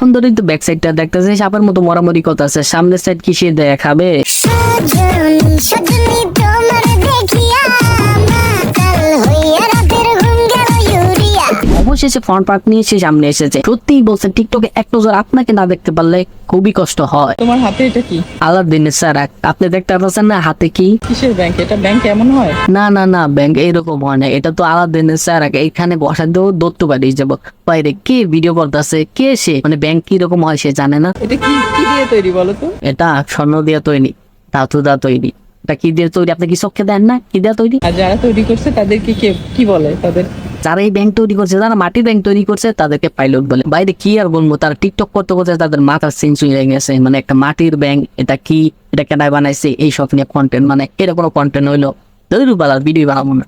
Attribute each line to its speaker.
Speaker 1: অনেকক্ষণ ধরেই তো ব্যাক সাইডটা দেখতেছে সাপের মতো মরামরি কথা আছে, সামনের সাইড কি সে দেখাবে? অবশেষে ফ্রন্ট পার্ট নিয়ে সে সামনে এসেছে। সত্যিই বলছেন টিকটকে এক নজর আপনাকে না দেখতে পারলে খুবই কষ্ট হয়।
Speaker 2: তোমার হাতে এটা কি?
Speaker 1: আলাদিনের স্যার, আপনি দেখতে পাচ্ছেন না হাতে কি?
Speaker 2: কিসের ব্যাংক এটা? ব্যাংক এমন হয়?
Speaker 1: না না না, ব্যাংক এরকম হয় না, এটা তো আলাদিনের স্যার। এখানে বসা দিয়েও দৌড়তে পারি যাবো। বাইরে কে ভিডিও করতেছে, কে সে? মানে ব্যাংক কিরকম হয় সে জানে না।
Speaker 2: এটা কি কি দিয়ে তৈরি বলো তো?
Speaker 1: এটা স্বর্ণ দিয়ে তৈরি, ধাতু দা তৈরি। এটা কি দিয়ে তৈরি আপনি কি চোখে দেন না? কি দিয়ে তৈরি?
Speaker 2: আর যারা তৈরি করছে তাদেরকে কি বলে? তাদের
Speaker 1: যারা এই ব্যাংক তৈরি করছে, যারা মাটির ব্যাংক তৈরি করছে তাদেরকে পাইলট বলে। বাইরে কি আর বলবো, তারা টিকটক করতে করতে তাদের মাথার চেঞ্জ হয়ে গেছে। মানে একটা মাটির ব্যাংক, এটা কি, এটা কেনায় বানাইছে, এইসব নিয়ে কন্টেন্ট, মানে এরকম কন্টেন্ট হইলো ভিডিও বানাবো না।